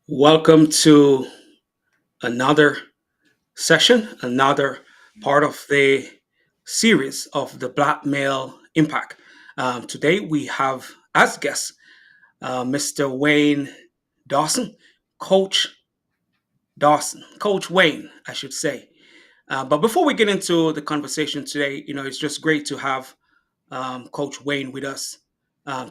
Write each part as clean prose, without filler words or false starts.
Welcome to another session, another part of the series of the Black Male Impact. Today we have as guest Mr. Wayne Dawson, Coach Dawson, Coach Wayne, I should say. But before we get into the conversation today, it's just great to have Coach Wayne with us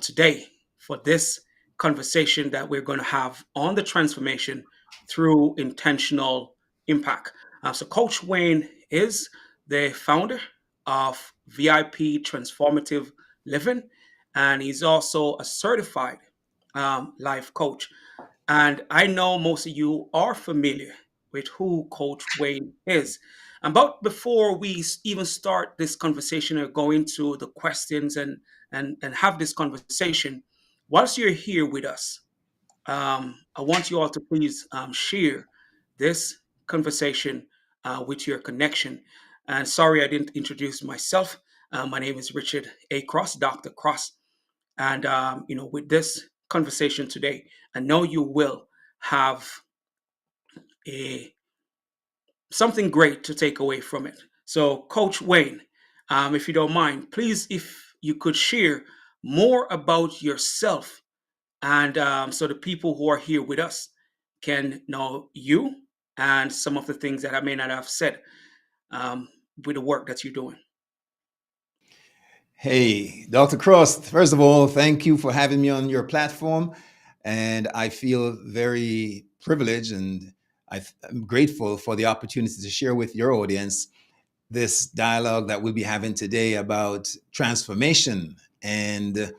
today for this conversation that we're going to have on the transformation through intentional impact. So, Coach Wayne is the founder of VIP Transformative Living, and he's also a certified life coach. And I know most of you are familiar with who Coach Wayne is. But before we even start this conversation or go into the questions and have this conversation, whilst you're here with us, I want you all to please share this conversation with your connection. And sorry, I didn't introduce myself. My name is Richard A. Cross, Dr. Cross. And, with this conversation today, I know you will have a something great to take away from it. So, Coach Wayne, if you don't mind, please, if you could share more about yourself, and so the people who are here with us can know you and some of the things that I may not have said um, with the work that you're doing. Hey, Dr. Cross, first of all, thank you for having me on your platform. And I feel very privileged and I'm grateful for the opportunity to share with your audience this dialogue that we'll be having today about transformation. And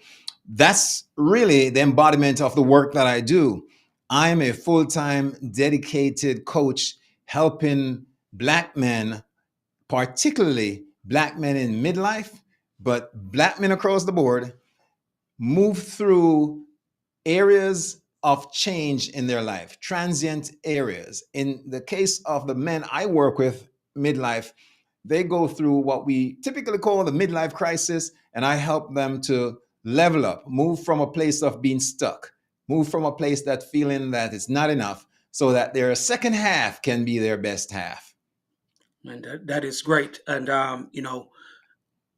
that's really the embodiment of the work that I do. I'm a full time dedicated coach helping Black men, particularly Black men in midlife, but Black men across the board, move through areas of change in their life, transient areas. In the case of the men I work with, midlife, they go through what we typically call the midlife crisis, and I help them to level up, move from a place of being stuck, move from a place that feeling that it's not enough, so that their second half can be their best half. And that is great. And,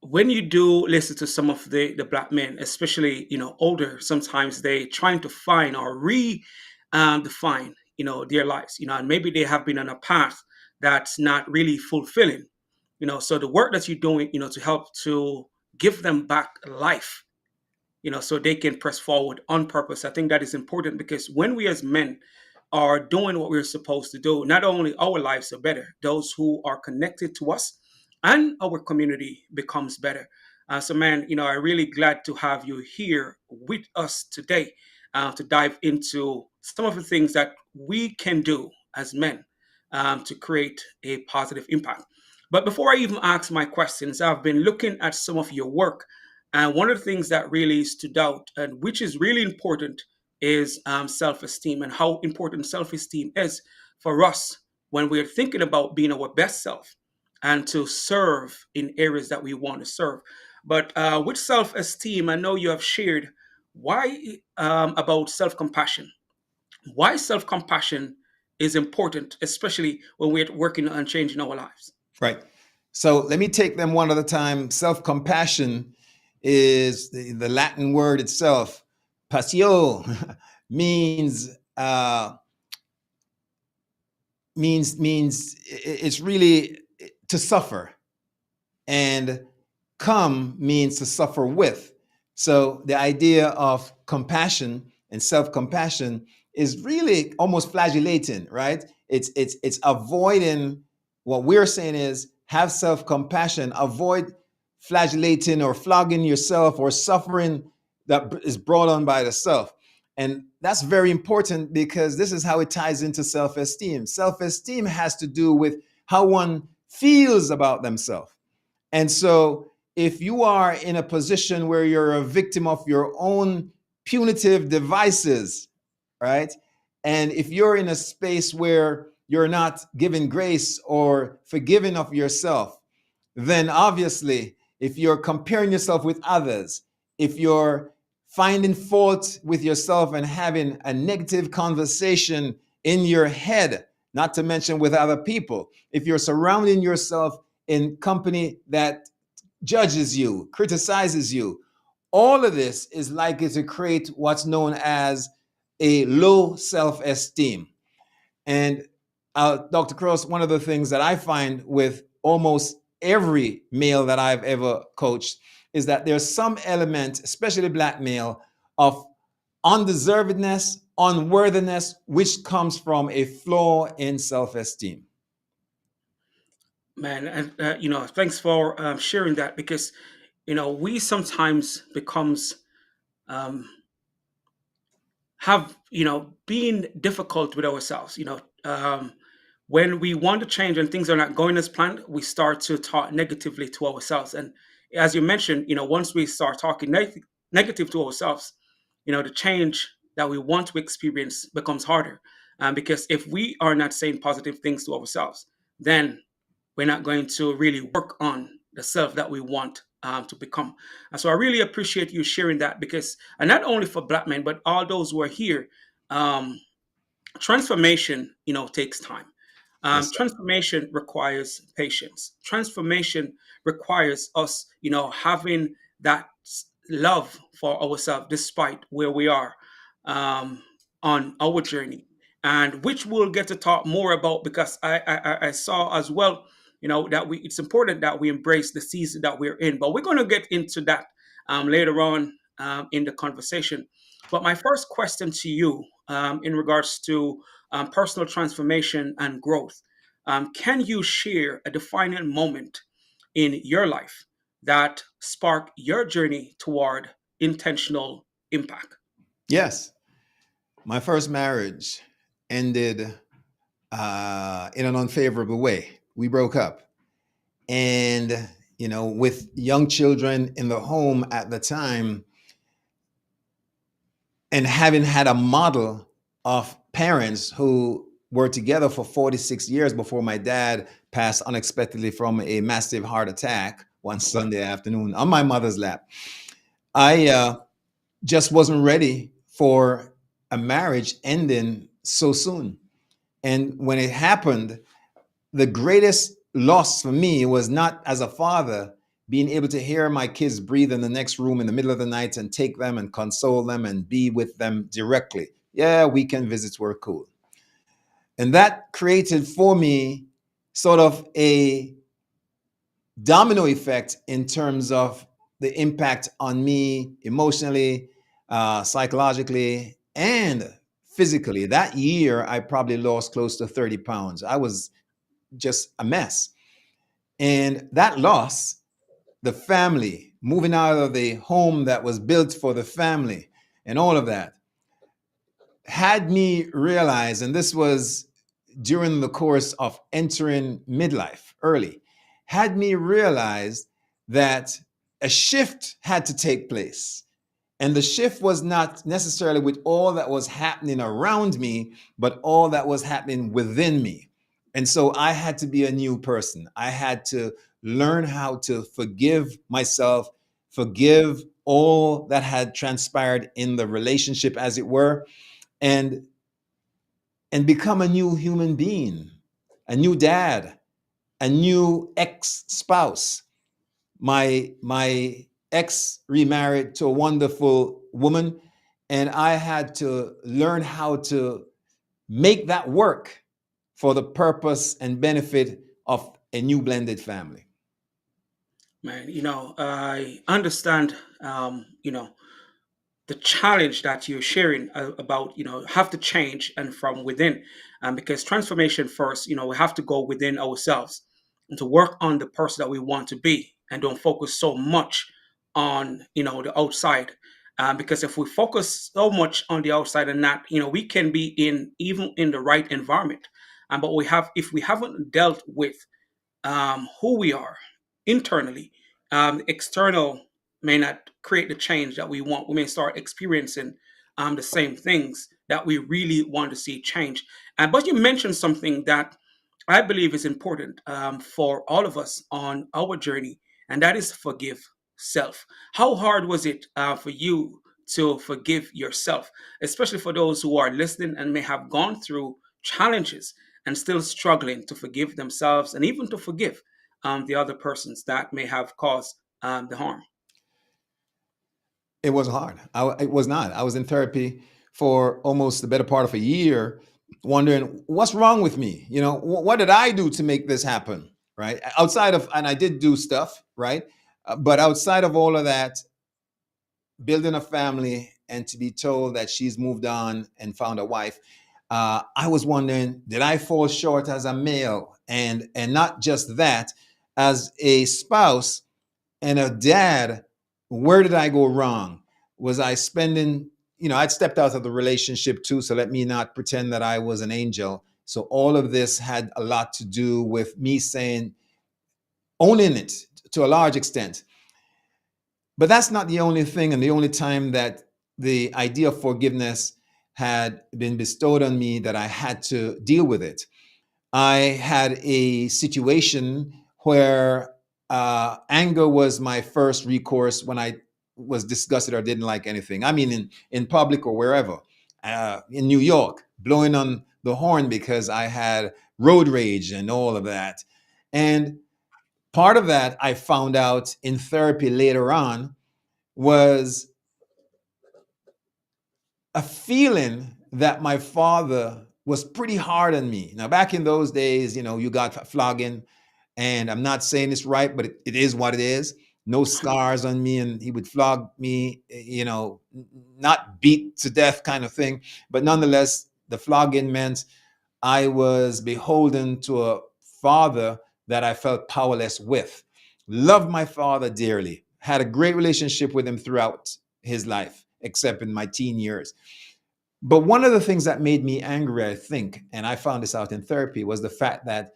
when you do listen to some of the black men, especially older, sometimes they trying to find or define their lives, and maybe they have been on a path that's not really fulfilling, so the work that you're doing, to help to give them back life, so they can press forward on purpose. I think that is important because when we as men are doing what we're supposed to do, not only our lives are better, those who are connected to us and our community becomes better. So, man, I'm really glad to have you here with us today to dive into some of the things that we can do as men to create a positive impact. But before I even ask my questions, I've been looking at some of your work, and one of the things that really stood out, and which is really important, is self-esteem and how important self-esteem is for us when we're thinking about being our best self and to serve in areas that we want to serve. But with self-esteem, I know you have shared why about self-compassion. Why self-compassion is important, especially when we're working on changing our lives. Right. So let me take them one at a time. Self compassion is the Latin word itself. Passio means means it's really to suffer, and come means to suffer with. So the idea of compassion and self-compassion is really almost flagellating, right? It's avoiding. What we're saying is have self-compassion, avoid flagellating or flogging yourself or suffering that is brought on by the self. And that's very important because this is how it ties into self-esteem. Self-esteem has to do with how one feels about themselves. And so, if you are in a position where you're a victim of your own punitive devices, right? And if you're in a space where you're not giving grace or forgiving of yourself, then obviously, if you're comparing yourself with others, if you're finding fault with yourself and having a negative conversation in your head, not to mention with other people. If you're surrounding yourself in company that judges you, criticizes you, all of this is likely to create what's known as a low self esteem. And Dr. Cross, one of the things that I find with almost every male that I've ever coached is that there's some element, especially black male, of undeservedness, unworthiness, which comes from a flaw in self esteem. Man, and thanks for sharing that, because we sometimes becomes um, have being difficult with ourselves. When we want to change and things are not going as planned, we start to talk negatively to ourselves. And as you mentioned, once we start talking negative to ourselves, the change that we want to experience becomes harder. Because if we are not saying positive things to ourselves, then we're not going to really work on the self that we want to become. And so I really appreciate you sharing that, because, and not only for black men, but all those who are here, um, transformation, takes time. Yes, sir. Transformation requires patience. Transformation requires us, having that love for ourselves despite where we are um, on our journey, and which we'll get to talk more about, because I saw as well, that we it's important that we embrace the season that we're in. But we're going to get into that later on in the conversation. But my first question to you, in regards to personal transformation and growth. Can you share a defining moment in your life that sparked your journey toward intentional impact? Yes. My first marriage ended in an unfavorable way. We broke up. And, with young children in the home at the time, and having had a model of parents who were together for 46 years before my dad passed unexpectedly from a massive heart attack one Sunday afternoon on my mother's lap, I just wasn't ready for a marriage ending so soon. And when it happened, the greatest loss for me was not as a father being able to hear my kids breathe in the next room in the middle of the night and take them and console them and be with them directly. Yeah, weekend visits were cool. And that created for me sort of a domino effect in terms of the impact on me emotionally, psychologically, and physically. That year, I probably lost close to 30 pounds. I was just a mess. And that loss, the family, moving out of the home that was built for the family, and all of that, had me realize, and this was during the course of entering midlife early, had me realize that a shift had to take place. And the shift was not necessarily with all that was happening around me, but all that was happening within me. And so I had to be a new person. I had to learn how to forgive myself, forgive all that had transpired in the relationship, as it were, and become a new human being, a new dad, a new ex-spouse. My ex remarried to a wonderful woman, and I had to learn how to make that work for the purpose and benefit of a new blended family. Man, I understand, the challenge that you're sharing about, have to change and from within, because transformation first, we have to go within ourselves and to work on the person that we want to be, and don't focus so much on, the outside. Because if we focus so much on the outside and not, we can be in even in the right environment, but we have if we haven't dealt with who we are internally. External may not create the change that we want. We may start experiencing the same things that we really want to see change. But you mentioned something that I believe is important for all of us on our journey, and that is forgive self. How hard was it for you to forgive yourself, especially for those who are listening and may have gone through challenges and still struggling to forgive themselves and even to forgive the other persons that may have caused the harm. It wasn't hard. It was not. I was in therapy for almost the better part of a year, wondering what's wrong with me. You know, what did I do to make this happen? Right. Outside of, and I did do stuff, right? But outside of all of that, building a family and to be told that she's moved on and found a wife, I was wondering, did I fall short as a male? And not just that, as a spouse and a dad, where did I go wrong? Was I spending, I'd stepped out of the relationship too, so let me not pretend that I was an angel. So all of this had a lot to do with me saying, owning it to a large extent. But that's not the only thing and the only time that the idea of forgiveness had been bestowed on me that I had to deal with it. I had a situation where anger was my first recourse when I was disgusted or didn't like anything. I mean, in public or wherever. In New York, blowing on the horn because I had road rage and all of that. And part of that I found out in therapy later on was a feeling that my father was pretty hard on me. Now, back in those days, you got flogging, and I'm not saying this right, but it is what it is. No scars on me, and he would flog me, not beat to death kind of thing. But nonetheless, the flogging meant I was beholden to a father that I felt powerless with. Loved my father dearly, had a great relationship with him throughout his life, except in my teen years. But one of the things that made me angry, I think, and I found this out in therapy, was the fact that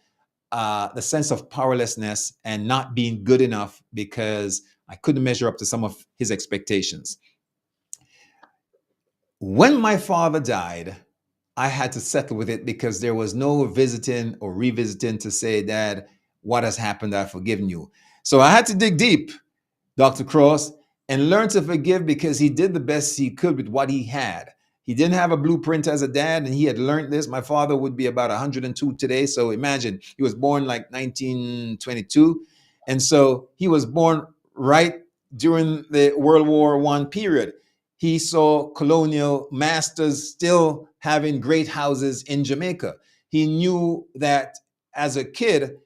the sense of powerlessness and not being good enough because I couldn't measure up to some of his expectations. When my father died, I had to settle with it because there was no visiting or revisiting to say, Dad, what has happened? I've forgiven you. So I had to dig deep, Dr. Cross, and learn to forgive because he did the best he could with what he had. He didn't have a blueprint as a dad, and he had learned this. My father would be about 102 today. So imagine, he was born like 1922. And so he was born right during the World War I period. He saw colonial masters still having great houses in Jamaica. He knew that as a kid,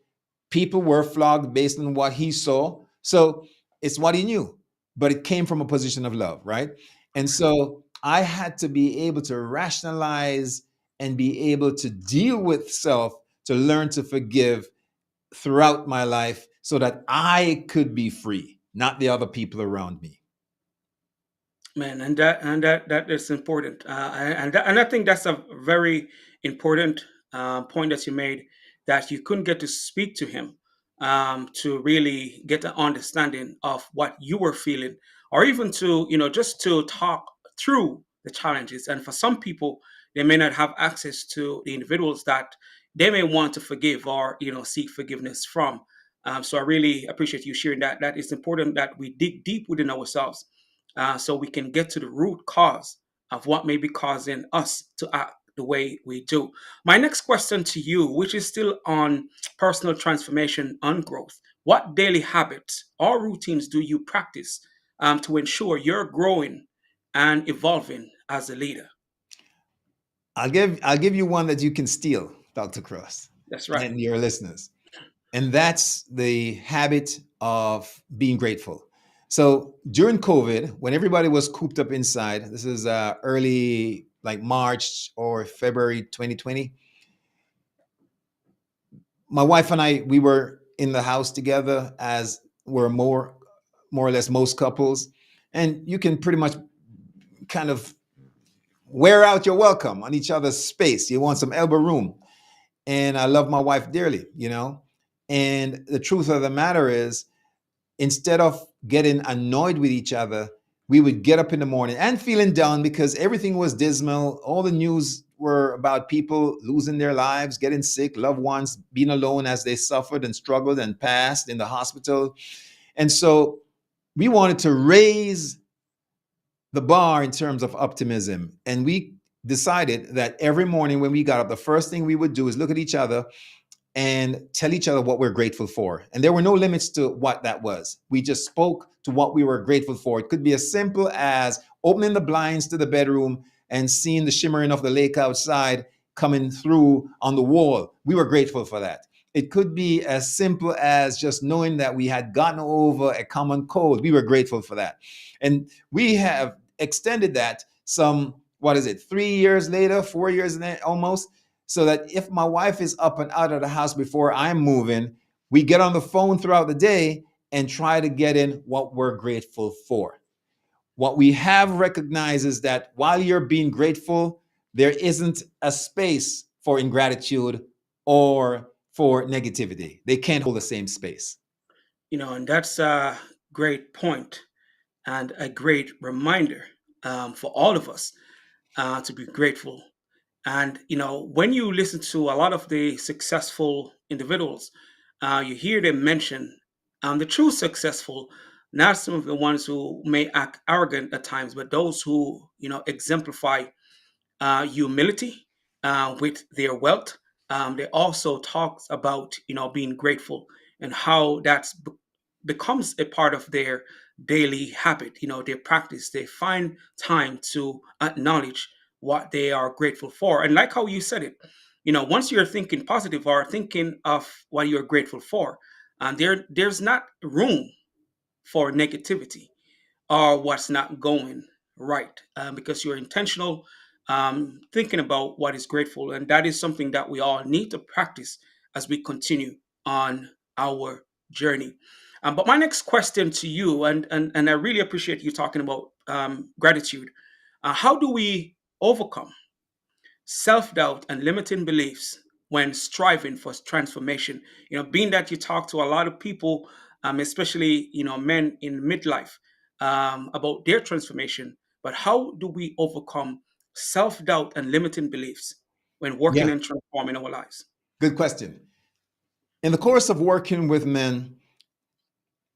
people were flogged based on what he saw. So it's what he knew, but it came from a position of love, right? And so I had to be able to rationalize and be able to deal with self to learn to forgive throughout my life so that I could be free, not the other people around me. Man, and that is important, and I think that's a very important point that you made, that you couldn't get to speak to him to really get an understanding of what you were feeling, or even to just to talk through the challenges. And for some people, they may not have access to the individuals that they may want to forgive or seek forgiveness from. So I really appreciate you sharing that. That is important that we dig deep within ourselves so we can get to the root cause of what may be causing us to act the way we do. My next question to you, which is still on personal transformation and growth: what daily habits or routines do you practice to ensure you're growing and evolving as a leader? I'll give you one that you can steal, Dr. Cross, That's right. and your listeners. And that's the habit of being grateful. So during COVID, when everybody was cooped up inside, this is early like March or February 2020, my wife and I, we were in the house together as were more or less most couples. And you can pretty much kind of wear out your welcome on each other's space. You want some elbow room. And I love my wife dearly, And the truth of the matter is, instead of getting annoyed with each other, we would get up in the morning and feeling down because everything was dismal. All the news were about people losing their lives, getting sick, loved ones being alone as they suffered and struggled and passed in the hospital. And so we wanted to raise the bar in terms of optimism. And we decided that every morning when we got up, the first thing we would do is look at each other and tell each other what we're grateful for. And there were no limits to what that was. We just spoke to what we were grateful for. It could be as simple as opening the blinds to the bedroom and seeing the shimmering of the lake outside coming through on the wall. We were grateful for that. It could be as simple as just knowing that we had gotten over a common cold. We were grateful for that. And we have extended that some, what is it, 3 years later, 4 years almost, so that if my wife is up and out of the house before I'm moving, we get on the phone throughout the day and try to get in what we're grateful for. What we have recognized is that while you're being grateful, there isn't a space for ingratitude or for negativity. They can't hold the same space. And that's a great point and a great reminder for all of us to be grateful. And when you listen to a lot of the successful individuals, you hear them mention the true successful, not some of the ones who may act arrogant at times, but those who exemplify humility with their wealth. They also talks about being grateful and how becomes a part of their daily habit. Their practice. They find time to acknowledge what they are grateful for. And like how you said it, once you're thinking positive or thinking of what you're grateful for, there's not room for negativity or what's not going right because you're intentional thinking about what is grateful. And that is something that we all need to practice as we continue on our journey. But my next question to you, and I really appreciate you talking about gratitude. How do we overcome self doubt and limiting beliefs when striving for transformation? Being that you talk to a lot of people, especially men in midlife, about their transformation, but how do we overcome self doubt and limiting beliefs when working Yeah, and transforming our lives? good question. In the course of working with men,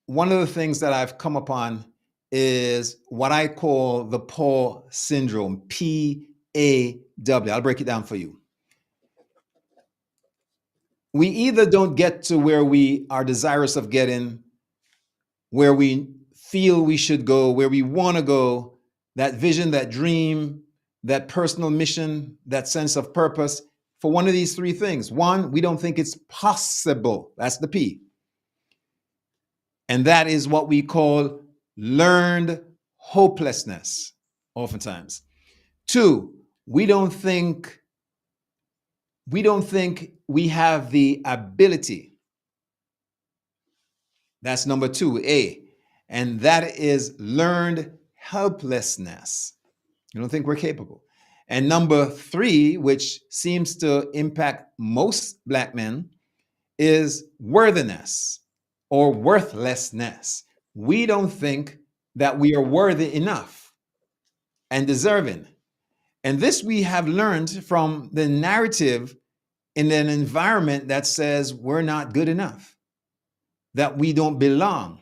one of the things that I've come upon is what I call the Paul syndrome, PAW. I'll break it down for you. We either don't get to where we are desirous of getting, where we feel we should go, where we want to go, that vision, that dream, that personal mission, that sense of purpose, for one of these three things. One, we don't think it's possible. That's the P. And that is what we call learned hopelessness, oftentimes. Two, we don't think we have the ability. That's number two, A. And that is learned helplessness. You don't think we're capable. And number three, which seems to impact most Black men, is worthiness or worthlessness. We don't think that we are worthy enough and deserving. And this we have learned from the narrative in an environment that says we're not good enough, that we don't belong.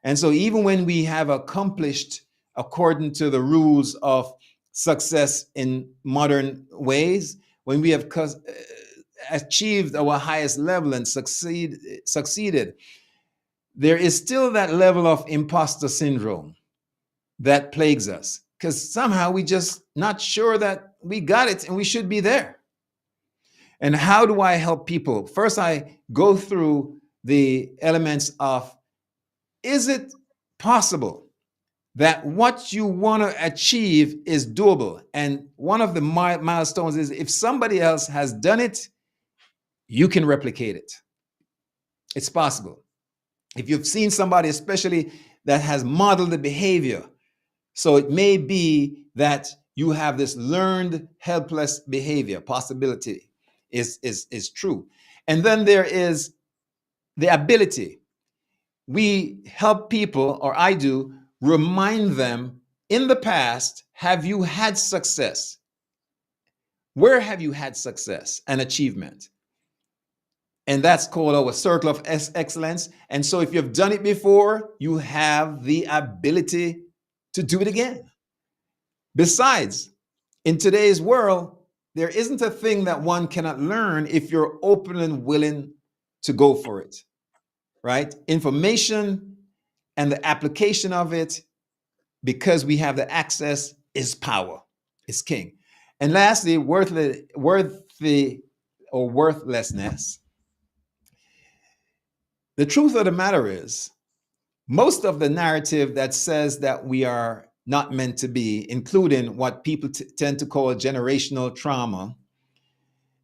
And so, even when we have accomplished according to the rules of success in modern ways, when we have achieved our highest level and succeeded, there is still that level of imposter syndrome that plagues us because somehow we just not sure that we got it and we should be there. And how do I help people? First, I go through the elements of, is it possible that what you want to achieve is doable? And one of the milestones is if somebody else has done it, you can replicate it. It's possible. If you've seen somebody, especially that has modeled the behavior, so it may be that you have this learned helpless behavior. Possibility is true. And then there is the ability. We help people, or I do, remind them in the past, have you had success? Where have you had success and achievement? And that's called our circle of excellence. And so if you've done it before, you have the ability to do it again. Besides, in today's world, there isn't a thing that one cannot learn if you're open and willing to go for it, right? Information and the application of it, because we have the access, is power, is king. And lastly, worthy or worthlessness. The truth of the matter is, most of the narrative that says that we are not meant to be, including what people tend to call generational trauma,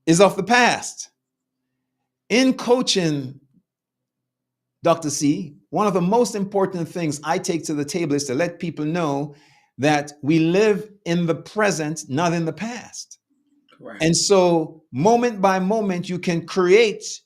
is of the past. In coaching, Dr. C, one of the most important things I take to the table is to let people know that we live in the present, not in the past. Correct. And so, moment by moment, you can create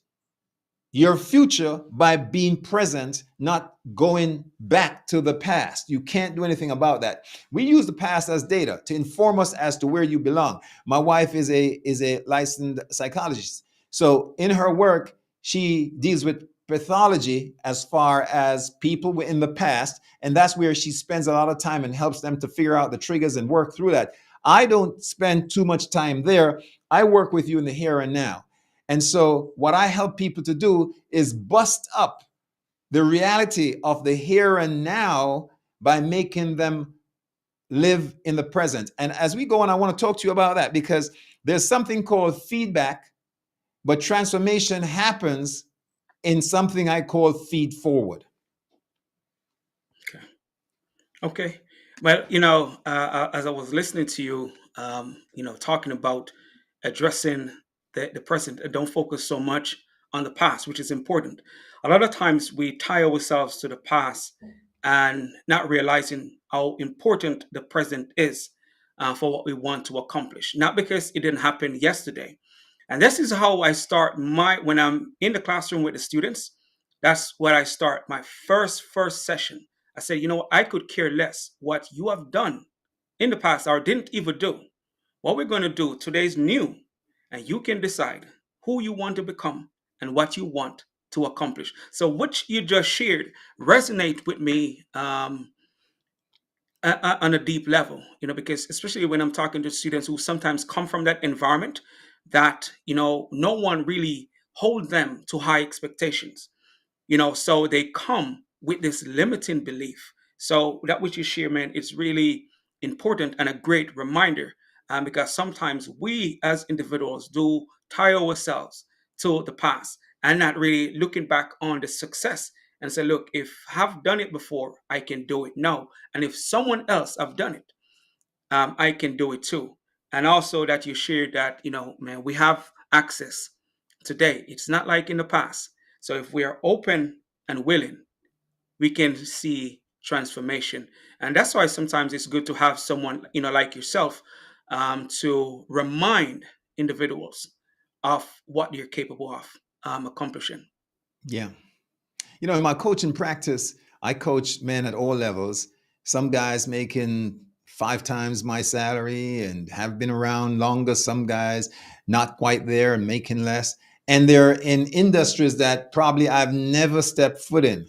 your future by being present, not going back to the past. You can't do anything about that. We use the past as data to inform us as to where you belong. My wife is a licensed psychologist. So in her work, she deals with pathology as far as people in the past, and that's where she spends a lot of time and helps them to figure out the triggers and work through that. I don't spend too much time there. I work with you in the here and now. And so, what I help people to do is bust up the reality of the here and now by making them live in the present. And as we go on, I want to talk to you about that because there's something called feedback, but transformation happens in something I call feed forward. Okay. Okay. Well, as I was listening to you, talking about addressing the present, and don't focus so much on the past, which is important. A lot of times we tie ourselves to the past and not realizing how important the present is for what we want to accomplish. Not because it didn't happen yesterday. And this is how I start when I'm in the classroom with the students. That's what I start my first session. I say, I could care less what you have done in the past or didn't even do. What we're going to do today is new, and you can decide who you want to become and what you want to accomplish. So, what you just shared resonate with me on a deep level, because especially when I'm talking to students who sometimes come from that environment that no one really hold them to high expectations, so they come with this limiting belief. So that which you share, man, it's really important and a great reminder, because sometimes we as individuals do tie ourselves to the past and not really looking back on the success and say, look, if I've done it before, I can do it now, and if someone else have done it, I can do it too. And also that you shared that, man, we have access today. It's not like in the past. So if we are open and willing, we can see transformation. And that's why sometimes it's good to have someone, like yourself, to remind individuals of what you're capable of accomplishing. Yeah. In my coaching practice, I coach men at all levels. Some guys making 5 times my salary and have been around longer. Some guys not quite there and making less. And they're in industries that probably I've never stepped foot in,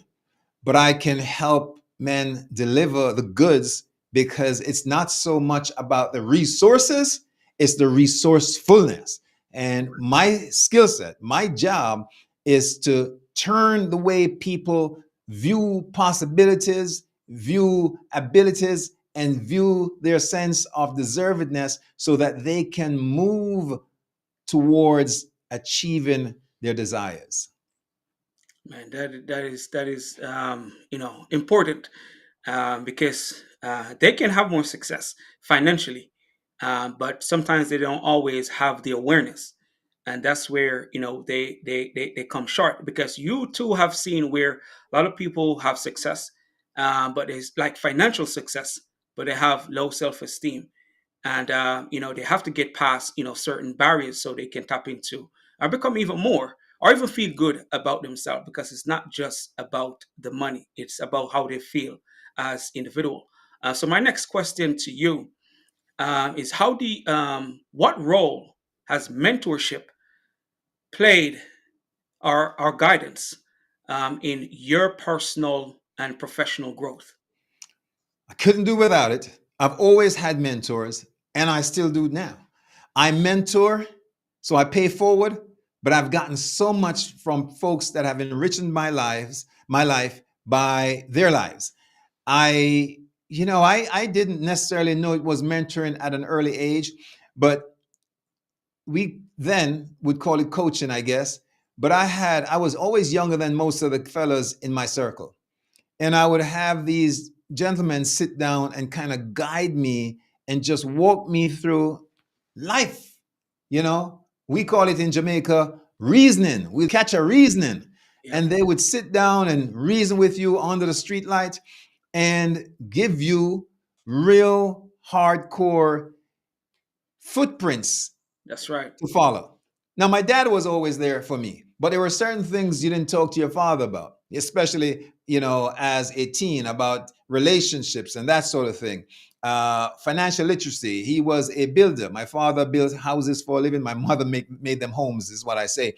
but I can help men deliver the goods because it's not so much about the resources, it's the resourcefulness. And my skill set, my job is to turn the way people view possibilities, view abilities, and view their sense of deservedness so that they can move towards achieving their desires. Man, that is important, because they can have more success financially, but sometimes they don't always have the awareness, and that's where they come short, because you too have seen where a lot of people have success, but it's like financial success, but they have low self-esteem, and they have to get past certain barriers so they can tap into or become even more or even feel good about themselves, because it's not just about the money, it's about how they feel as individual. So my next question to you is what role has mentorship played, our guidance, in your personal and professional growth? I couldn't do without it. I've always had mentors, and I still do now. I mentor, so I pay forward, but I've gotten so much from folks that have enriched my life by their lives. I, I didn't necessarily know it was mentoring at an early age, but we then would call it coaching, I guess. But I was always younger than most of the fellas in my circle. And I would have these gentlemen sit down and kind of guide me and just walk me through life. We call it in Jamaica reasoning. We'll catch a reasoning. Yeah, And they would sit down and reason with you under the street light and give you real hardcore footprints that's right. to follow. Now, my dad was always there for me, but there were certain things you didn't talk to your father about, especially, as a teen, about relationships and that sort of thing. Financial literacy. He was a builder. My father built houses for a living. My mother made them homes, is what I say.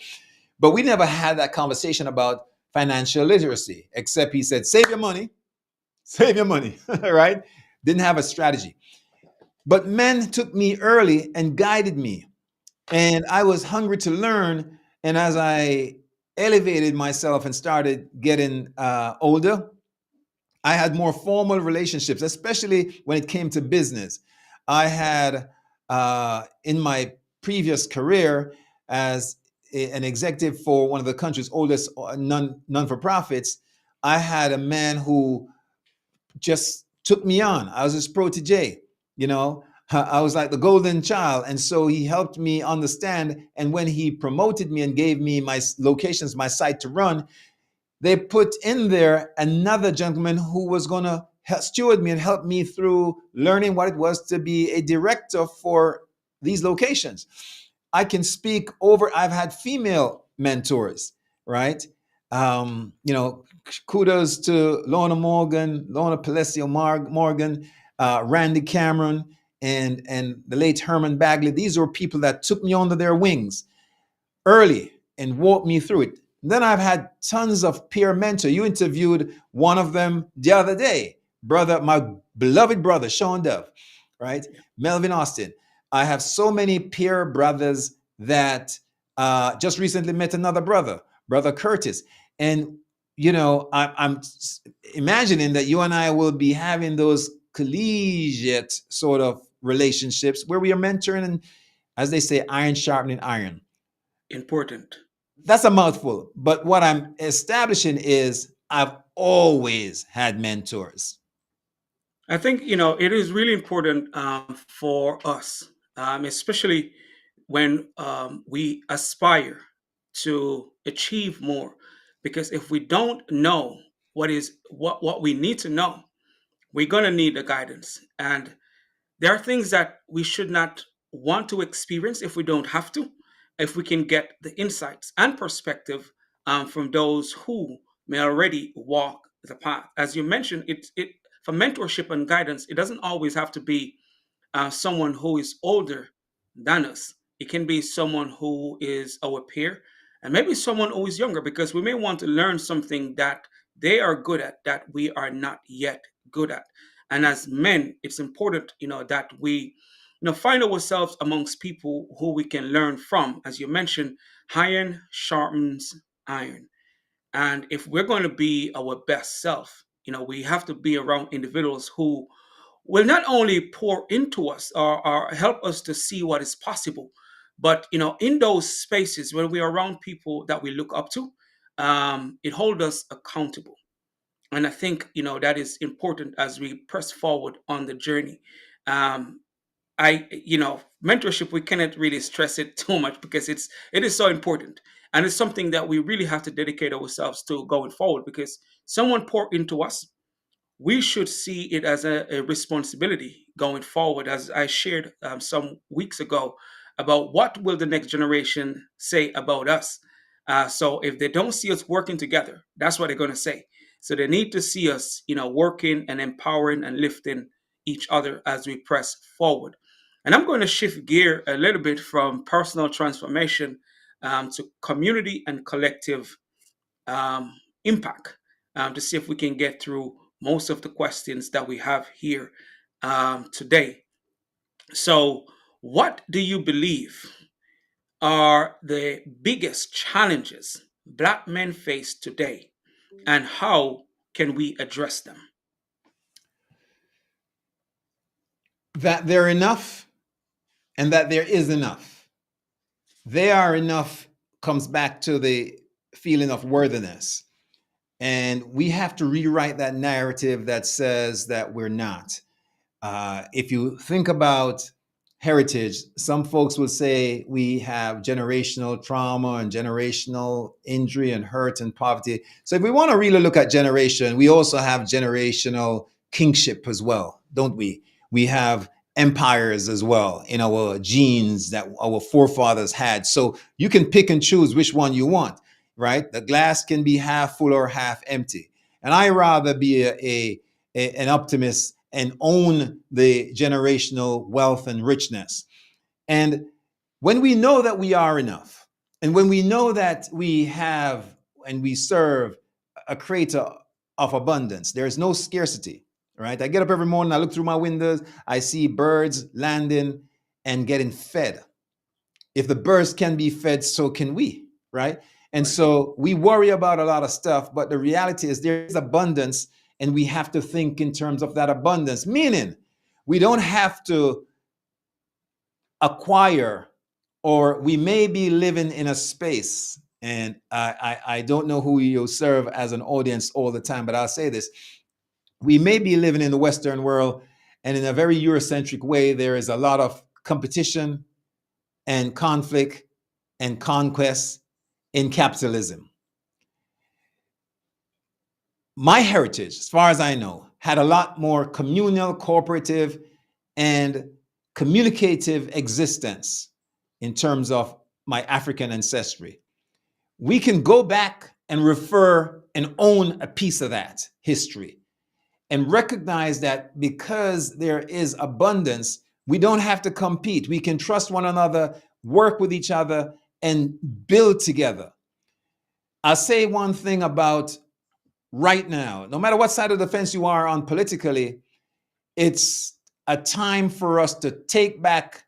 But we never had that conversation about financial literacy, except he said, save your money, right? Didn't have a strategy. But men took me early and guided me, and I was hungry to learn. And as I elevated myself and started getting older, I had more formal relationships, especially when it came to business. I had, in my previous career as an executive for one of the country's oldest non for profits, I had a man who just took me on. I was his protege, you know. I was like the golden child. And so he helped me understand. And when he promoted me and gave me my locations, my site to run, they put in there another gentleman who was going to steward me and help me through learning what it was to be a director for these locations. I can speak over, I've had female mentors, right? You know, kudos to Lorna Palacio Morgan, Randy Cameron, and the late Herman Bagley. These were people that took me under their wings early and walked me through it. Then I've had tons of peer mentor. You interviewed one of them the other day, brother, my beloved brother, Sean Dove, right? Yeah. Melvin Austin. I have so many peer brothers that just recently met another brother, brother Curtis. And, I'm imagining that you and I will be having those collegiate sort of relationships where we are mentoring and, as they say, iron sharpening iron. Important. That's a mouthful. But what I'm establishing is I've always had mentors. I think it is really important for us, especially when we aspire to achieve more, because if we don't know what we need to know, we're gonna need the guidance, and there are things that we should not want to experience if we don't have to, if we can get the insights and perspective from those who may already walk the path. As you mentioned, it for mentorship and guidance, it doesn't always have to be someone who is older than us. It can be someone who is our peer, and maybe someone who is younger, because we may want to learn something that they are good at that we are not yet good at. And as men, it's important, that we, find ourselves amongst people who we can learn from. As you mentioned, iron sharpens iron. And if we're going to be our best self, we have to be around individuals who will not only pour into us or help us to see what is possible, but in those spaces when we are around people that we look up to, it holds us accountable. And I think that is important as we press forward on the journey. Um, mentorship, we cannot really stress it too much because it is so important, and it's something that we really have to dedicate ourselves to going forward, because someone poured into us. We should see it as a responsibility going forward, as I shared some weeks ago, about what will the next generation say about us. So if they don't see us working together, that's what they're going to say. So they need to see us working and empowering and lifting each other as we press forward. And I'm going to shift gear a little bit from personal transformation to community and collective impact, to see if we can get through most of the questions that we have here. today. So, what do you believe are the biggest challenges Black men face today, and how can we address them? That they're enough and that there is enough. They are enough comes back to the feeling of worthiness. And we have to rewrite that narrative that says that we're not. If you think about heritage, some folks will say we have generational trauma and generational injury and hurt and poverty. So if we want to really look at generation, we also have generational kingship as well, don't we? We have empires as well in our genes that our forefathers had. So you can pick and choose which one you want, right? The glass can be half full or half empty. And I rather be an optimist and own the generational wealth and richness. And when we know that we are enough, and when we know that we have and we serve a creator of abundance, there is no scarcity, right? I get up every morning, I look through my windows, I see birds landing and getting fed. If the birds can be fed, so can we, right? And Right. so we worry about a lot of stuff, but the reality is there is abundance, and we have to think in terms of that abundance, meaning we don't have to acquire, or we may be living in a space. And I don't know who you serve as an audience all the time, but I'll say this. We may be living in the Western world, and in a very Eurocentric way, there is a lot of competition and conflict and conquest in capitalism. My heritage, as far as I know, had a lot more communal, cooperative, and communicative existence in terms of my African ancestry. We can go back and refer and own a piece of that history and recognize that because there is abundance, we don't have to compete. We can trust one another, work with each other, and build together. I'll say one thing about right now, no matter what side of the fence you are on politically, it's a time for us to take back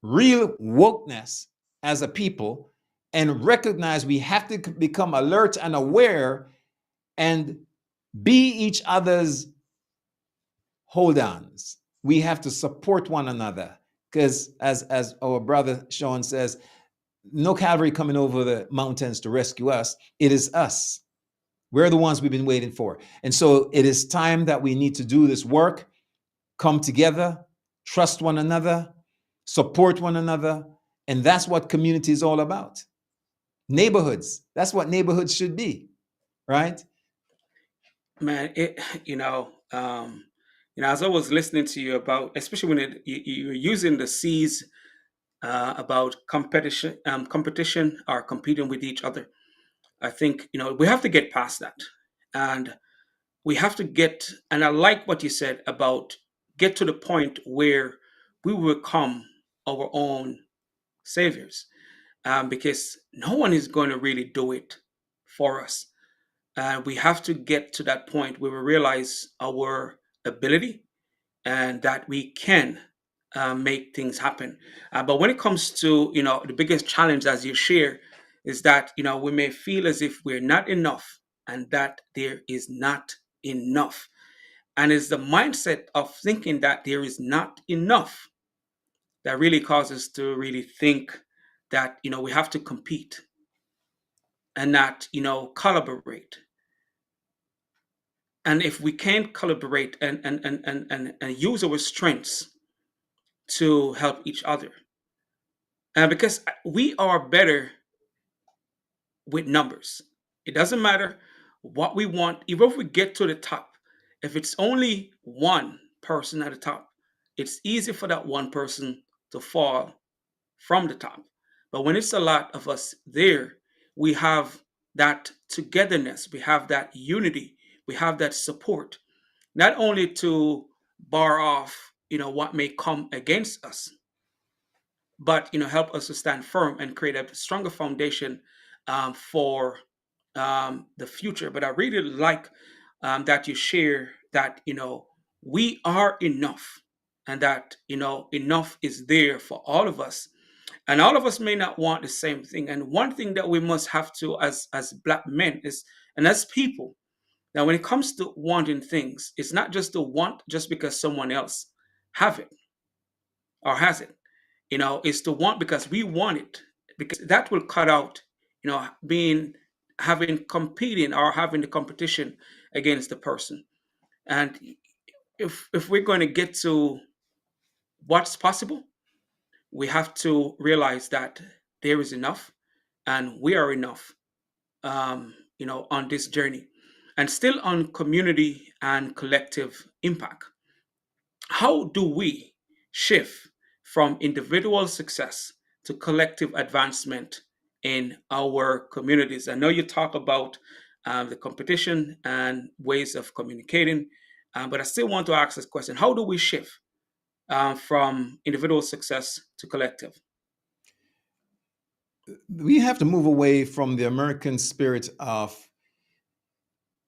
real wokeness as a people and recognize we have to become alert and aware and be each other's hold ons. We have to support one another because, as our brother Sean says, no cavalry coming over the mountains to rescue us. It is us. We're the ones we've been waiting for. And so it is time that we need to do this work, come together, trust one another, support one another. And that's what community is all about. Neighborhoods, that's what neighborhoods should be, right? Man, as I was listening to you about, especially when you're using the C's about competition or competing with each other. I think we have to get past that, and we have to get. And I like what you said about get to the point where we will become our own saviors, because no one is going to really do it for us. We have to get to that point where we realize our ability and that we can make things happen. But when it comes to the biggest challenge, as you share, is that we may feel as if we're not enough, and that there is not enough, and it's the mindset of thinking that there is not enough that really causes us to really think that we have to compete and not collaborate. And if we can't collaborate and use our strengths to help each other, because we are better with numbers. It doesn't matter what we want, even if we get to the top. If it's only one person at the top, it's easy for that one person to fall from the top. But when it's a lot of us there, we have that togetherness, we have that unity, we have that support, not only to bar off what may come against us, but help us to stand firm and create a stronger foundation for the future. But I really like that you share that we are enough, and that enough is there for all of us, and all of us may not want the same thing. And one thing that we must have to, as black men, is, and as people, now when it comes to wanting things, it's not just to want just because someone else have it or has it. It's to want because we want it, because that will cut out being having competing or having the competition against the person. And if we're going to get to what's possible, we have to realize that there is enough, and we are enough, on this journey. And still on community and collective impact, how do we shift from individual success to collective advancement in our communities? I know you talk about the competition and ways of communicating, but I still want to ask this question: how do we shift from individual success to collective? We have to move away from the American spirit of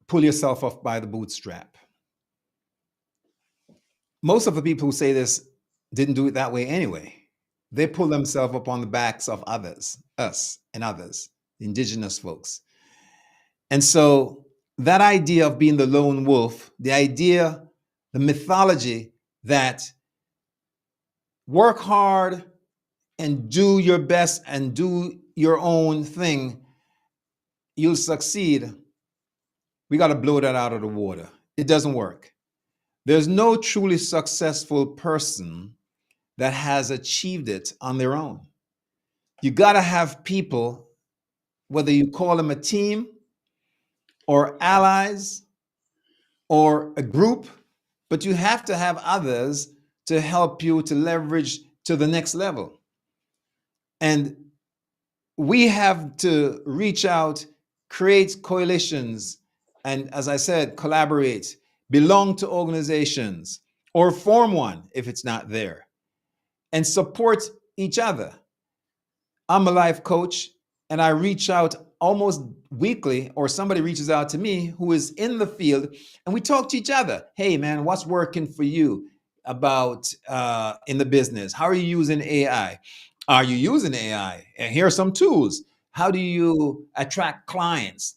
pull yourself up by the bootstrap. Most of the people who say this didn't do it that way anyway. They pull themselves up on the backs of others, us and others, the indigenous folks. And so that idea of being the lone wolf, the idea, the mythology that work hard and do your best and do your own thing, you'll succeed. We got to blow that out of the water. It doesn't work. There's no truly successful person that has achieved it on their own. You got to have people, whether you call them a team or allies or a group, but you have to have others to help you to leverage to the next level. And we have to reach out, create coalitions, and as I said, collaborate, belong to organizations, or form one if it's not there, and support each other. I'm a life coach, and I reach out almost weekly, or somebody reaches out to me who is in the field, and we talk to each other. Hey, man, what's working for you about in the business? How are you using AI? Are you using AI? And here are some tools. How do you attract clients?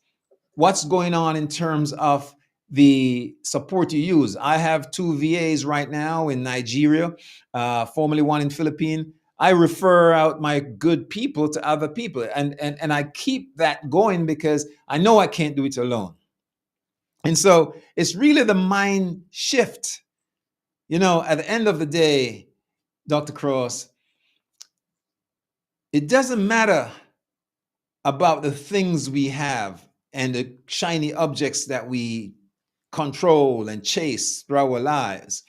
What's going on in terms of the support you use? I have two VAs right now in Nigeria, formerly one in Philippines. I refer out my good people to other people, and I keep that going because I know I can't do it alone. And so it's really the mind shift. At the end of the day, Dr. Cross, it doesn't matter about the things we have and the shiny objects that we control and chase through our lives.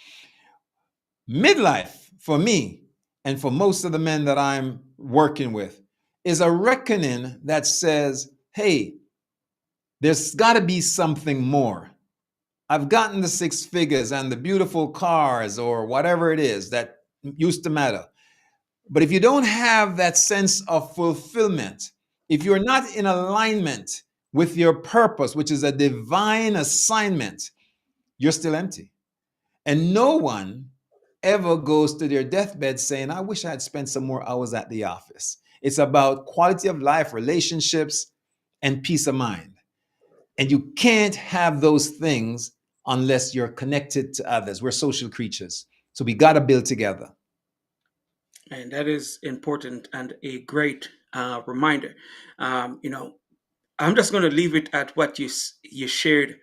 Midlife, for me, and for most of the men that I'm working with, is a reckoning that says, hey, there's got to be something more. I've gotten the six figures and the beautiful cars or whatever it is that used to matter. But if you don't have that sense of fulfillment, if you're not in alignment with your purpose, which is a divine assignment, you're still empty. And no one ever goes to their deathbed saying, I wish I had spent some more hours at the office. It's about quality of life, relationships, and peace of mind. And you can't have those things unless you're connected to others. We're social creatures. So we got to build together. And that is important and a great reminder. I'm just going to leave it at what you shared,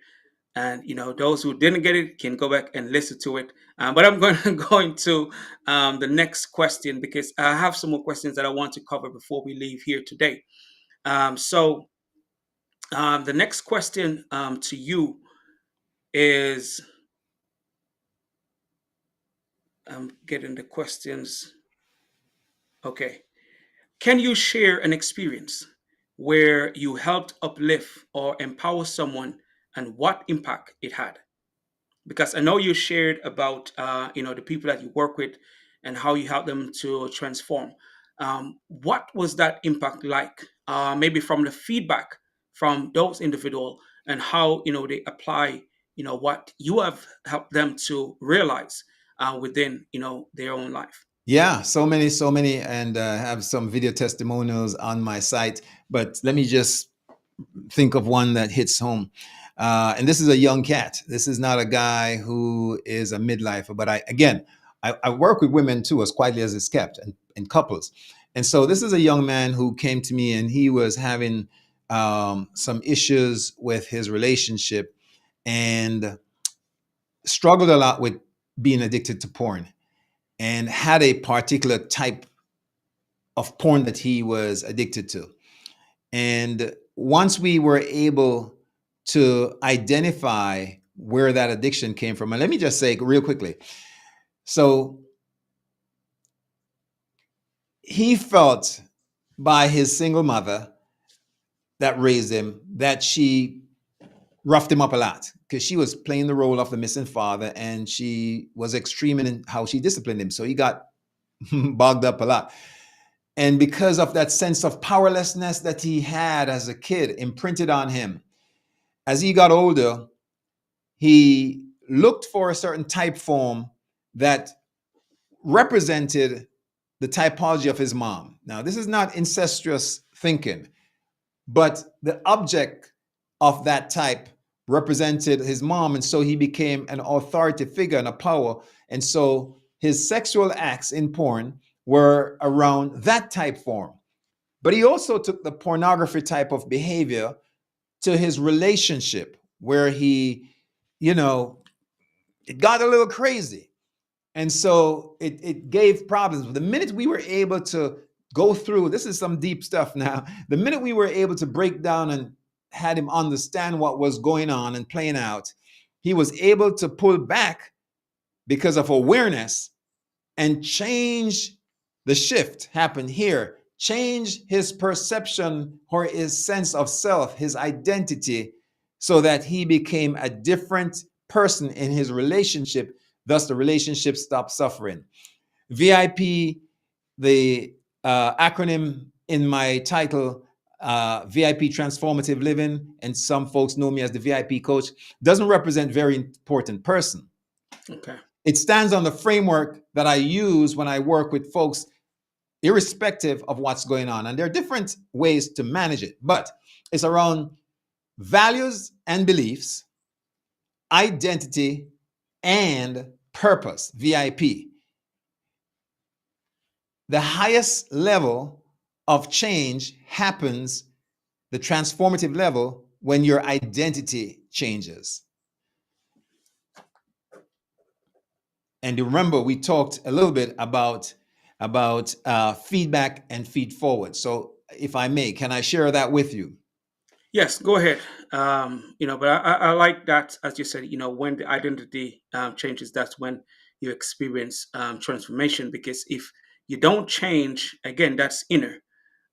and those who didn't get it can go back and listen to it. But I'm going to go into the next question, because I have some more questions that I want to cover before we leave here today. So the next question to you is, I'm getting the questions. Okay. Can you share an experience where you helped uplift or empower someone, and what impact it had? Because I know you shared about the people that you work with and how you help them to transform. What was that impact like? Maybe from the feedback from those individuals, and how they apply what you have helped them to realize within their own life. Yeah, so many, and have some video testimonials on my site. But let me just think of one that hits home. And this is a young cat. This is not a guy who is a midlifer. But I work with women too, as quietly as it's kept, and couples. And so this is a young man who came to me, and he was having some issues with his relationship, and struggled a lot with being addicted to porn, and had a particular type of porn that he was addicted to. And once we were able to identify where that addiction came from, and let me just say real quickly, so he felt by his single mother that raised him that she roughed him up a lot, because she was playing the role of the missing father, and she was extreme in how she disciplined him. So he got bogged up a lot. And because of that sense of powerlessness that he had as a kid imprinted on him, as he got older, he looked for a certain type form that represented the typology of his mom. Now, this is not incestuous thinking, but the object of that type represented his mom. And so he became an authority figure and a power. And so his sexual acts in porn were around that type form. But he also took the pornography type of behavior to his relationship, where he, it got a little crazy. And so it gave problems. The minute we were able to go through, this is some deep stuff now. The minute we were able to break down and had him understand what was going on and playing out, he was able to pull back because of awareness and change. The shift happened here. Change his perception or his sense of self, his identity, so that he became a different person in his relationship. Thus, the relationship stopped suffering. VIP, the acronym in my title, VIP Transformative Living, and some folks know me as the VIP coach, doesn't represent very important person. Okay. It stands on the framework that I use when I work with folks, irrespective of what's going on. And there are different ways to manage it, but it's around values and beliefs, identity, and purpose, VIP. The highest level of change happens, the transformative level, when your identity changes. And remember, we talked a little bit about feedback and feed forward. So if I may, can I share that with you? Yes, go ahead. But I like that, as you said, when the identity changes, that's when you experience transformation. Because if you don't change, again, that's inner.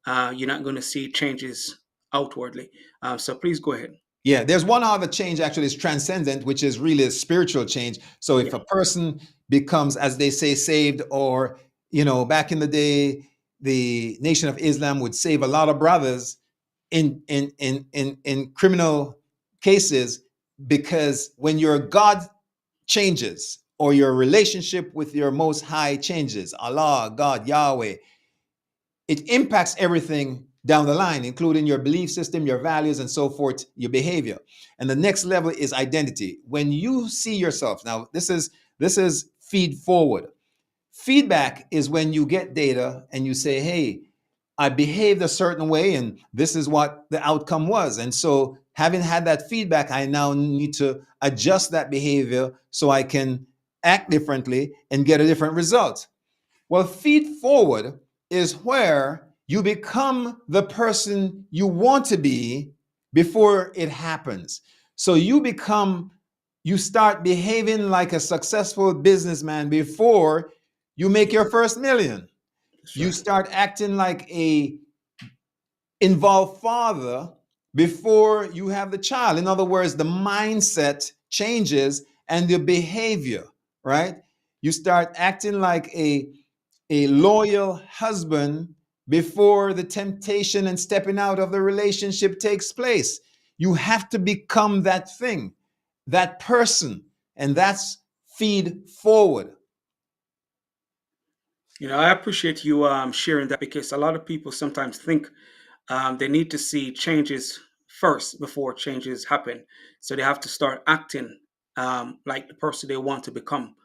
You're not going to see changes outwardly. So please go ahead. Yeah, there's one other change actually is transcendent, which is really a spiritual change. So if Yeah. a person becomes, as they say, saved, or back in the day, the Nation of Islam would save a lot of brothers in criminal cases, because when your God changes, or your relationship with your Most High changes, Allah, God, Yahweh, it impacts everything down the line, including your belief system, your values, and so forth, your behavior. And the next level is identity. When you see yourself, now this is feed forward. Feedback is when you get data and you say, hey, I behaved a certain way and this is what the outcome was. And so having had that feedback, I now need to adjust that behavior so I can act differently and get a different result. Well, feed forward is where you become the person you want to be before it happens. So you start behaving like a successful businessman before you make your first million. That's You right. start acting like a involved father before you have the child. In other words, the mindset changes and the behavior, right? You start acting like a loyal husband before the temptation and stepping out of the relationship takes place. You have to become that thing. that person, and that's feed forward. I appreciate you sharing that, because a lot of people sometimes think they need to see changes first before changes happen. So they have to start acting like the person they want to become,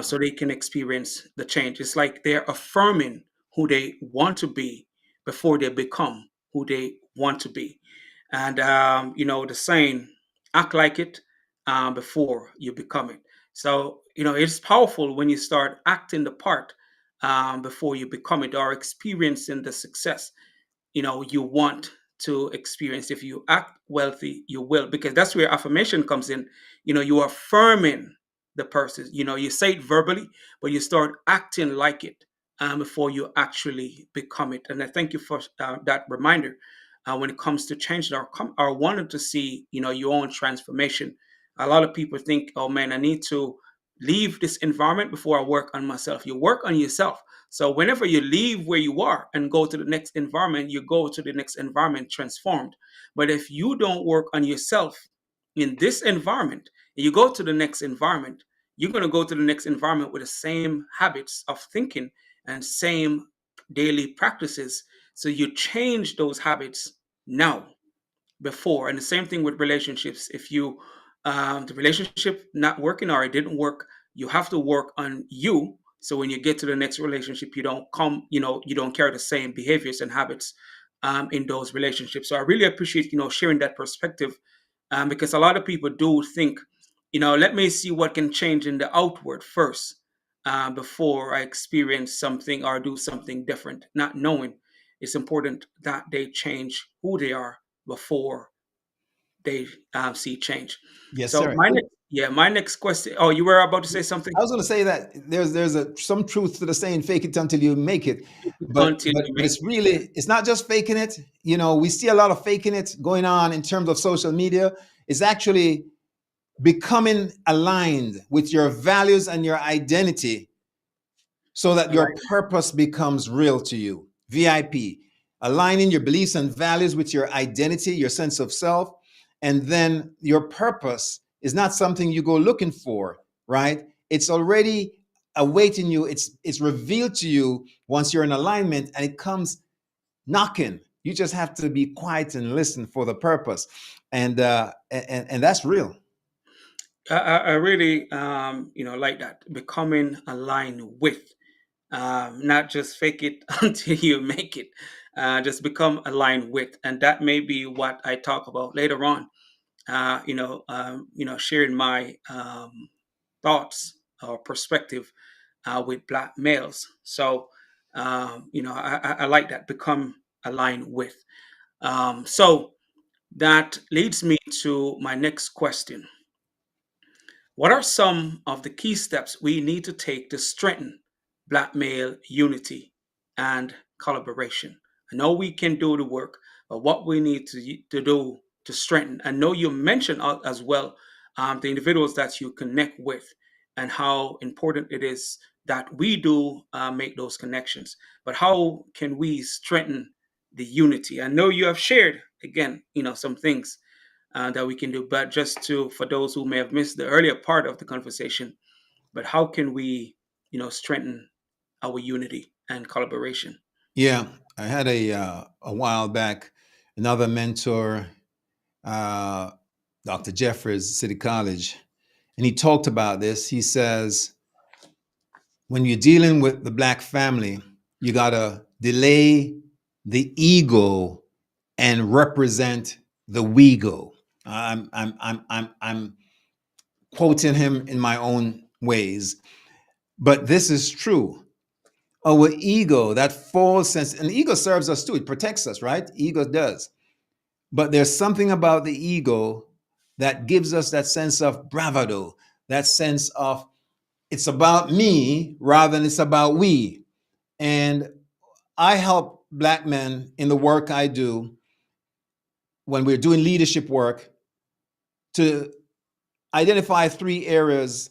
so they can experience the change. It's like they're affirming who they want to be before they become who they want to be. And, the saying, act like it before you become it. So, it's powerful when you start acting the part before you become it, or experiencing the success you want to experience. If you act wealthy, you will, because that's where affirmation comes in. You are affirming the person. You say it verbally, but you start acting like it before you actually become it. And I thank you for that reminder when it comes to changing or wanting to see your own transformation. A lot of people think, oh man, I need to leave this environment before I work on myself. You work on yourself. So whenever you leave where you are and go to the next environment, you go to the next environment transformed. But if you don't work on yourself in this environment, and you go to the next environment, you're going to go to the next environment with the same habits of thinking and same daily practices. So you change those habits now before. And the same thing with relationships. If you the relationship not working or it didn't work, you have to work on you. So when you get to the next relationship, you don't carry the same behaviors and habits in those relationships. So I really appreciate sharing that perspective, because a lot of people do think, let me see what can change in the outward first before I experience something or do something different, not knowing it's important that they change who they are before they see change. Yes, So sir. my next question. Oh, you were about to say something. I was going to say that there's some truth to the saying "fake it until you make it," but Until but you but make it's really, it's not just faking it. We see a lot of faking it going on in terms of social media. It's actually becoming aligned with your values and your identity, so that it. your purpose becomes real to you. VIP, aligning your beliefs and values with your identity, your sense of self, and then your purpose is not something you go looking for, right? It's already awaiting you. It's revealed to you once you're in alignment, and it comes knocking. You just have to be quiet and listen for the purpose, and that's real. I really like that, becoming aligned with, not just fake it until you make it. Just become aligned with, and that may be what I talk about later on. Sharing my thoughts or perspective with black males. So I like that, become aligned with. So that leads me to my next question. What are some of the key steps we need to take to strengthen Black male unity and collaboration? I know we can do the work, but what we need to do to strengthen. I know you mentioned as well the individuals that you connect with and how important it is that we do make those connections. But how can we strengthen the unity? I know you have shared again, some things that we can do. But just to, for those who may have missed the earlier part of the conversation, but how can we, strengthen our unity and collaboration? Yeah, I had a while back another mentor, uh, Dr. Jeffers, City College, and he talked about this. He says, when you're dealing with the black family, you gotta delay the ego and represent the we go. I'm quoting him in my own ways, but this is true. Our ego, that false sense, and ego serves us too. It protects us, right? Ego does. But there's something about the ego that gives us that sense of bravado, that sense of it's about me rather than it's about we. And I help black men in the work I do when we're doing leadership work to identify three areas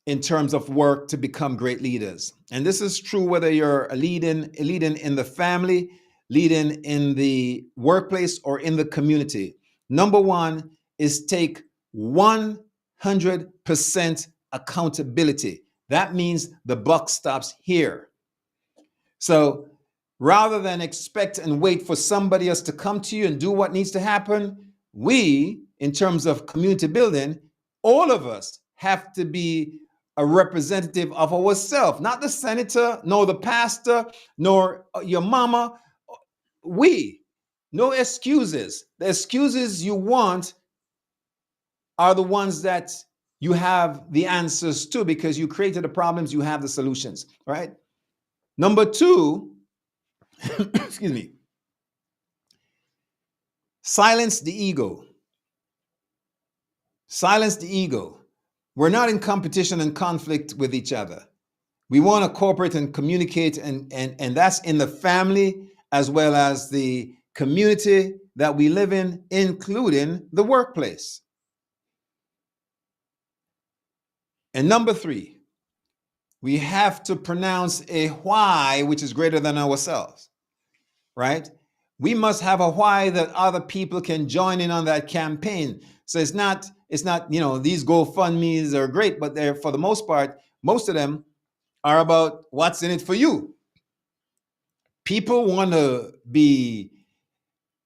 in terms of work to become great leaders. And this is true whether you're leading in the family, leading in the workplace, or in the community. Number one is take one 100% accountability. That means the buck stops here. So rather than expect and wait for somebody else to come to you and do what needs to happen, we, in terms of community building, all of us have to be a representative of ourselves, not the senator, nor the pastor, nor your mama. We, no excuses. The excuses you want are the ones that you have the answers to because you created the problems, you have the solutions, right? Number two, excuse me, silence the ego. Silence the ego. We're not in competition and conflict with each other. We want to cooperate and communicate, and that's in the family as well as the community that we live in, including the workplace. And number three, we have to pronounce a why which is greater than ourselves, right? We must have a why that other people can join in on that campaign. So it's not, these GoFundMe's are great, but they're, for the most part, most of them are about what's in it for you. People want to be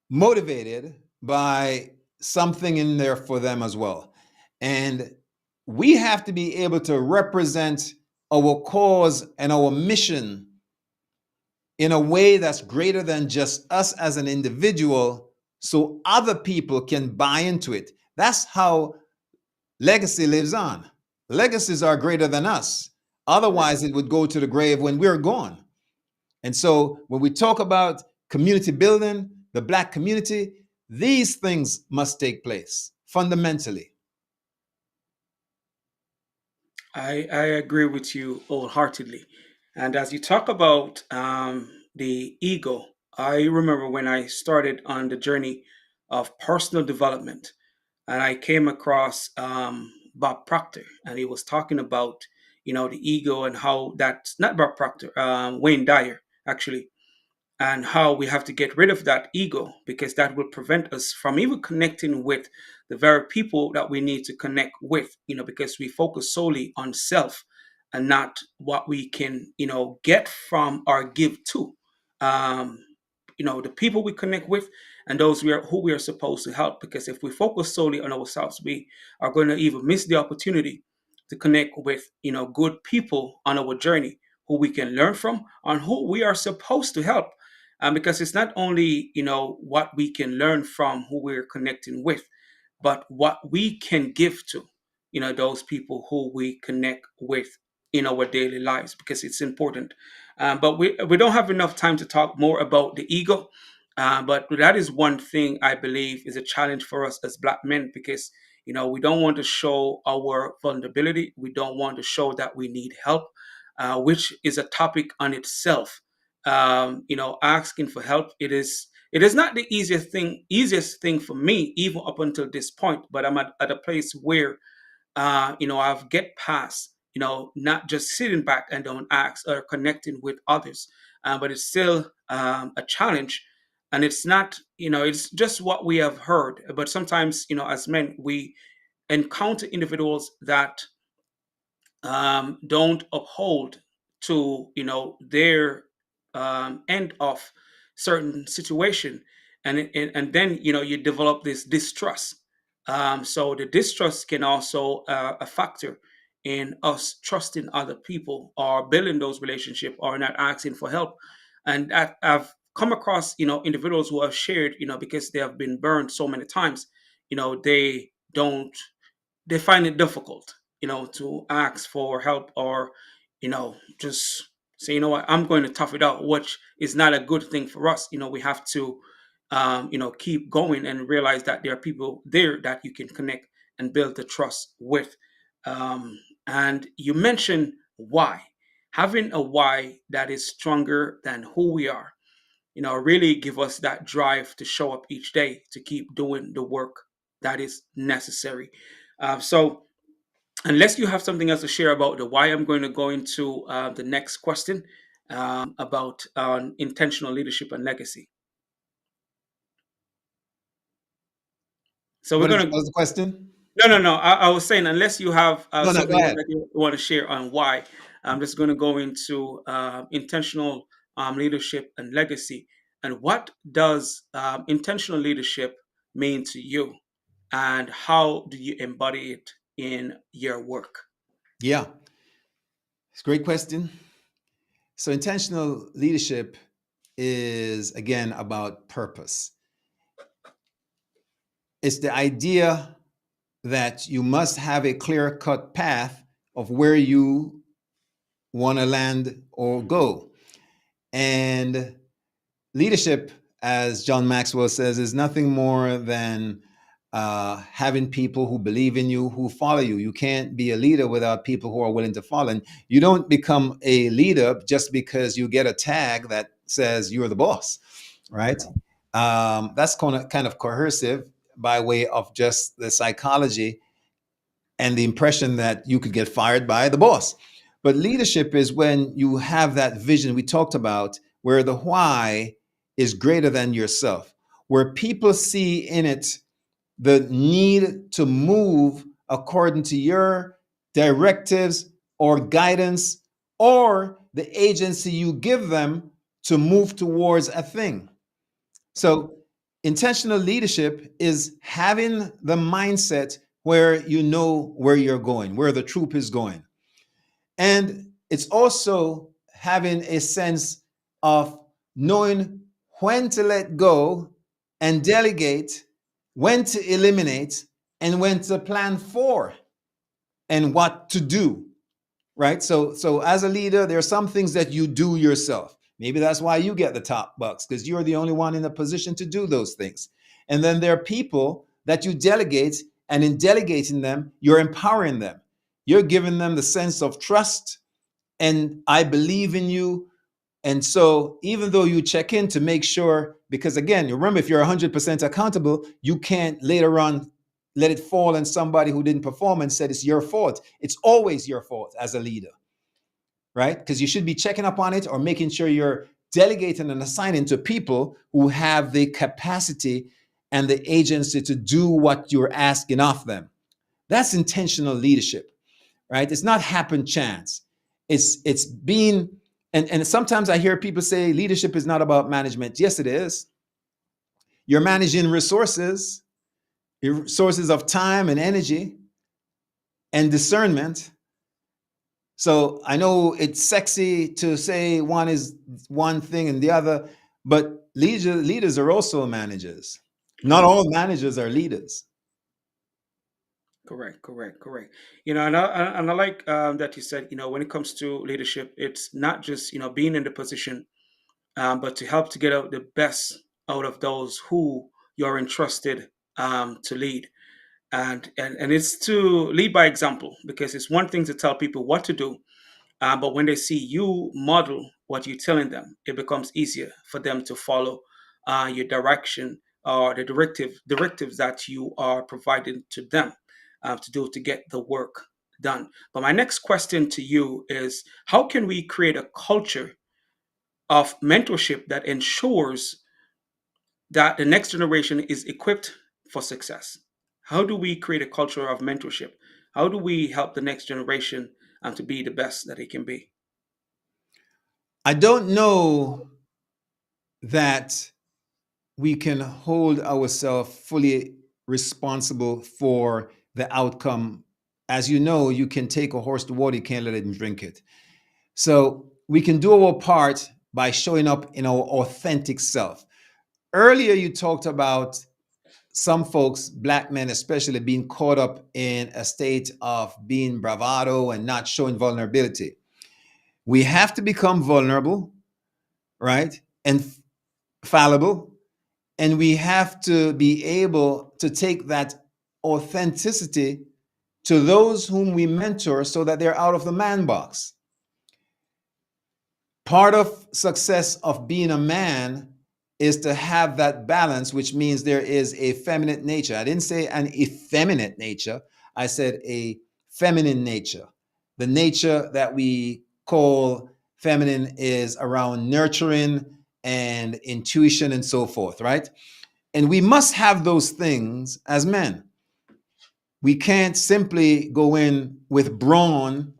motivated by something in there for them as well. And we have to be able to represent our cause and our mission in a way that's greater than just us as an individual so other people can buy into it. That's how legacy lives on. Legacies are greater than us. Otherwise, it would go to the grave when we're gone. And so when we talk about community building, the Black community, these things must take place fundamentally. I agree with you wholeheartedly. And as you talk about the ego, I remember when I started on the journey of personal development, and I came across Bob Proctor, and he was talking about the ego and how that's not Bob Proctor, Wayne Dyer actually, and how we have to get rid of that ego because that will prevent us from even connecting with the very people that we need to connect with, because we focus solely on self and not what we can get from or give to um, the people we connect with and those who we are supposed to help, because if we focus solely on ourselves, we are going to even miss the opportunity to connect with good people on our journey who we can learn from and who we are supposed to help, because it's not only what we can learn from who we're connecting with, but what we can give to those people who we connect with in our daily lives, because it's important. But we don't have enough time to talk more about the ego. But that is one thing I believe is a challenge for us as Black men, because we don't want to show our vulnerability. We don't want to show that we need help, which is a topic on itself. Asking for help, it is not the easiest thing for me even up until this point, but I'm at a place where I've get past not just sitting back and don't ask or connecting with others, but it's still a challenge. And it's not, it's just what we have heard, but sometimes as men we encounter individuals that don't uphold to their end of certain situation, and then you develop this distrust. So the distrust can also a factor in us trusting other people or building those relationships or not asking for help. And I've come across individuals who have shared because they have been burned so many times, they don't they find it difficult, to ask for help or, just say, what, I'm going to tough it out, which is not a good thing for us. We have to, keep going and realize that there are people there that you can connect and build the trust with. And you mentioned why. Having a why that is stronger than who we are, really give us that drive to show up each day to keep doing the work that is necessary. So, unless you have something else to share about the why, I'm going to go into the next question about intentional leadership and legacy. So we're What going to was the question? No, no, no. I was saying, unless you have No, no, go something ahead. that you want to share on why, I'm just going to go into intentional leadership and legacy. And what does intentional leadership mean to you? And how do you embody it in your work? Yeah, it's a great question. So, intentional leadership is again about purpose. It's the idea that you must have a clear cut path of where you want to land or go. And leadership, as John Maxwell says, is nothing more than having people who believe in you, who follow you. You can't be a leader without people who are willing to follow. And you don't become a leader just because you get a tag that says you're the boss, right? That's kind of coercive by way of just the psychology and the impression that you could get fired by the boss. But leadership is when you have that vision we talked about, where the why is greater than yourself, where people see in it the need to move according to your directives or guidance or the agency you give them to move towards a thing. So, intentional leadership is having the mindset where you know where you're going, where the troop is going. And it's also having a sense of knowing when to let go and delegate, when to eliminate, and when to plan for and what to do, right? So as a leader, there are some things that you do yourself. Maybe that's why you get the top bucks, because you're the only one in a position to do those things. And then there are people that you delegate, and in delegating them, you're empowering them. You're giving them the sense of trust and I believe in you. And so even though you check in to make sure, because again, you remember, if you're 100% accountable, you can't later on let it fall on somebody who didn't perform and said it's your fault. It's always your fault as a leader, right? Because you should be checking up on it or making sure you're delegating and assigning to people who have the capacity and the agency to do what you're asking of them. That's intentional leadership, right? It's not happen chance. It's being, and sometimes I hear people say leadership is not about management. Yes, it is. You're managing resources, your sources of time and energy and discernment. So I know it's sexy to say one is one thing and the other, but leaders are also managers. Not Correct. all managers are leaders. Correct, correct, correct. And I like that you said, when it comes to leadership, it's not just being in the position, but to help to get out the best out of those who you're entrusted to lead. And it's to lead by example, because it's one thing to tell people what to do, but when they see you model what you're telling them, it becomes easier for them to follow your direction or the directives that you are providing to them to do to get the work done. But my next question to you is, how can we create a culture of mentorship that ensures that the next generation is equipped for success? How do we create a culture of mentorship? How do we help the next generation to be the best that it can be? I don't know that we can hold ourselves fully responsible for the outcome. As you know, you can take a horse to water, you can't let it drink it. So we can do our part by showing up in our authentic self. Earlier, you talked about some folks, black men especially, being caught up in a state of being bravado and not showing vulnerability. We have to become vulnerable, right? And fallible. And we have to be able to take that authenticity to those whom we mentor so that they're out of the man box. Part of success of being a man is to have that balance, which means there is a feminine nature. I didn't say an effeminate nature, I said a feminine nature. The nature that we call feminine is around nurturing and intuition and so forth, right? And we must have those things as men. We can't simply go in with brawn.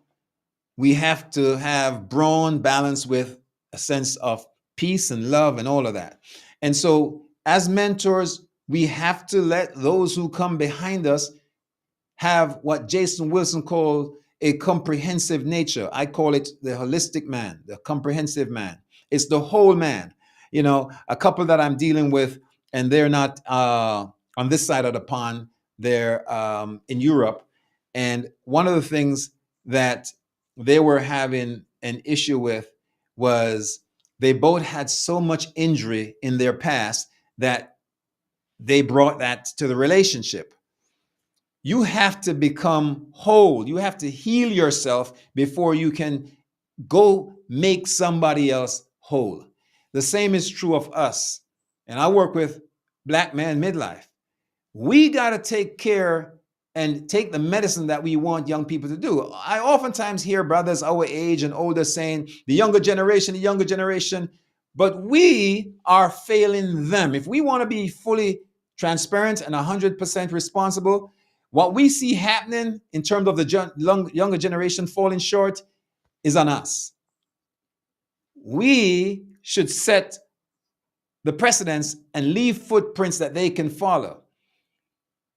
We have to have brawn balanced with a sense of peace and love and all of that. And so, as mentors, we have to let those who come behind us have what Jason Wilson called a comprehensive nature. I call it the holistic man, the comprehensive man. It's the whole man. A couple that I'm dealing with, and they're not on this side of the pond, they're in Europe. And one of the things that they were having an issue with was they both had so much injury in their past that they brought that to the relationship. You have to become whole. You have to heal yourself before you can go make somebody else whole. The same is true of us. And I work with Black man midlife. We got to take care and take the medicine that we want young people to do. I oftentimes hear brothers our age and older saying, the younger generation, but we are failing them. If we want to be fully transparent and 100% responsible, what we see happening in terms of the younger generation falling short is on us. We should set the precedents and leave footprints that they can follow.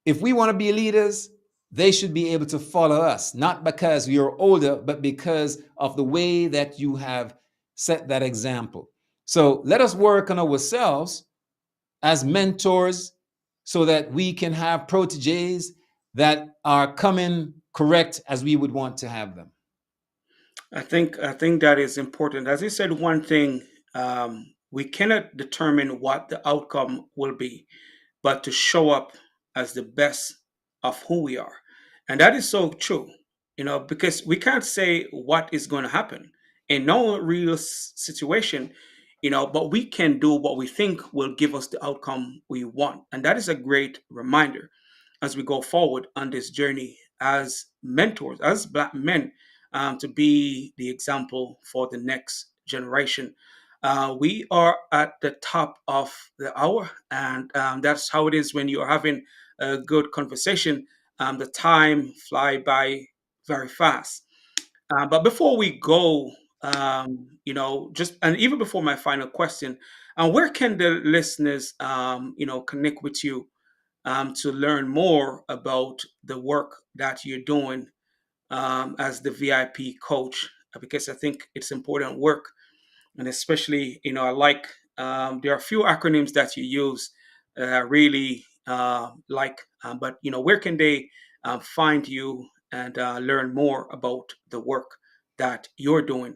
If we want to be leaders, they should be able to follow us, not because you're older, but because of the way that you have set that example. So let us work on ourselves as mentors so that we can have proteges that are coming correct as we would want to have them. I think that is important. As you said, one thing, we cannot determine what the outcome will be, but to show up as the best of who we are. And that is so true, because we can't say what is going to happen in no real situation, but we can do what we think will give us the outcome we want. And that is a great reminder as we go forward on this journey as mentors, as Black men, to be the example for the next generation. We are at the top of the hour, and that's how it is when you're having a good conversation. The time fly by very fast. But before we go, just and even before my final question, where can the listeners, connect with you to learn more about the work that you're doing as the VIP coach? Because I think it's important work, and especially, I like there are a few acronyms that you use that I really like. But where can they find you and learn more about the work that you're doing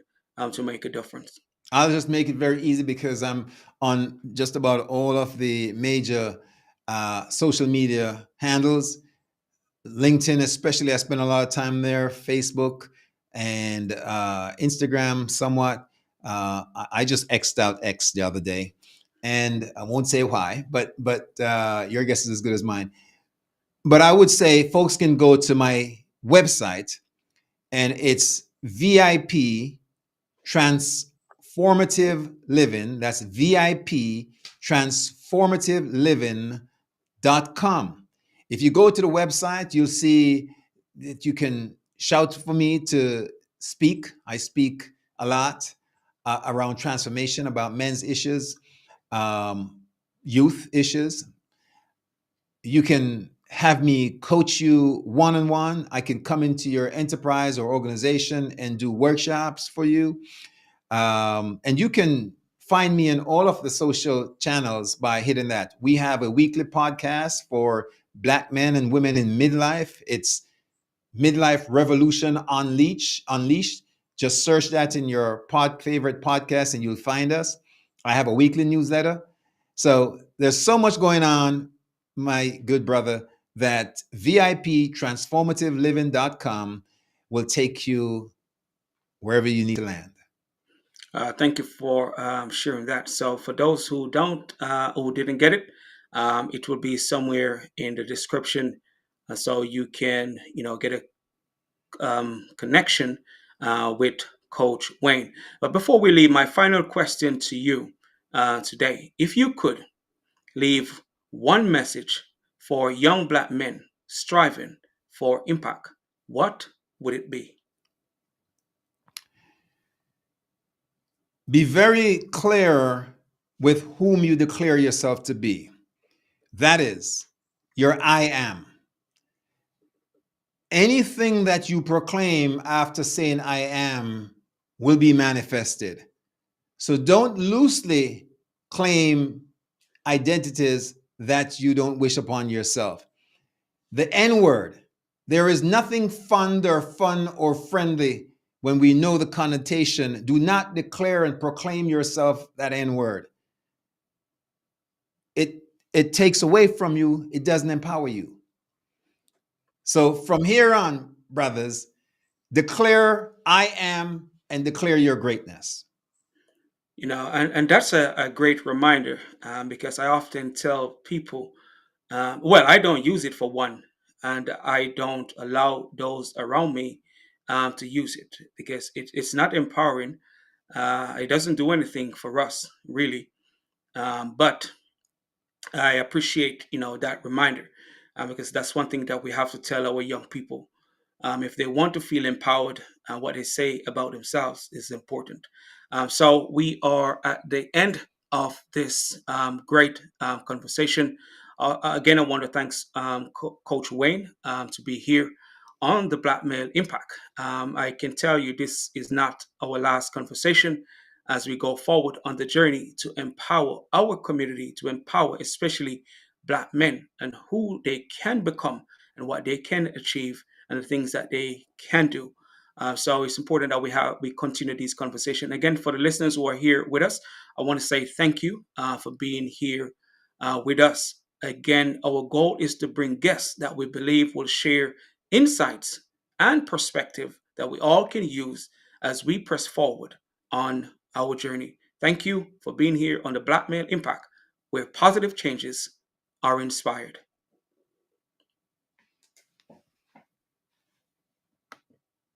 to make a difference? I'll just make it very easy because I'm on just about all of the major social media handles. LinkedIn, especially, I spend a lot of time there. Facebook and Instagram, somewhat. I just xed out X the other day, and I won't say why, but your guess is as good as mine. But I would say folks can go to my website, and it's VIP Transformative Living. That's VIP Transformative Living.com. If you go to the website, you'll see that you can shout for me to speak. I speak a lot around transformation, about men's issues, um, youth issues. You can have me coach you one on one. I can come into your enterprise or organization and do workshops for you. And you can find me in all of the social channels by hitting that. We have a weekly podcast for Black men and women in midlife. It's Midlife Revolution Unleashed. Just search that in your favorite podcast and you'll find us. I have a weekly newsletter. So there's so much going on, my good brother, that VIP transformative living.com will take you wherever you need to land. Thank you for sharing that. So, for those who didn't get it, it will be somewhere in the description, so you can, get a connection with Coach Wayne. But before we leave, my final question to you today: if you could leave one message for young Black men striving for impact, what would it be? Be very clear with whom you declare yourself to be. That is your I am. Anything that you proclaim after saying I am will be manifested. So don't loosely claim identities that you don't wish upon yourself. The N word, there is nothing fun or friendly when we know the connotation. Do not declare and proclaim yourself that N word. It it takes away from you, it doesn't empower you. So from here on, brothers, declare I am and declare your greatness. And that's a great reminder, because I often tell people, well, I don't use it for one, and I don't allow those around me to use it because it's not empowering. It doesn't do anything for us, really. But I appreciate, that reminder, because that's one thing that we have to tell our young people. If they want to feel empowered, what they say about themselves is important. So we are at the end of this great conversation. Again, I want to thank Coach Wayne to be here on the Black Male Impact. I can tell you this is not our last conversation as we go forward on the journey to empower our community, to empower especially Black men and who they can become and what they can achieve and the things that they can do. So it's important that we continue these conversation. Again, for the listeners who are here with us, I want to say thank you for being here with us. Again, our goal is to bring guests that we believe will share insights and perspective that we all can use as we press forward on our journey. Thank you for being here on the Black Male Impact, where positive changes are inspired.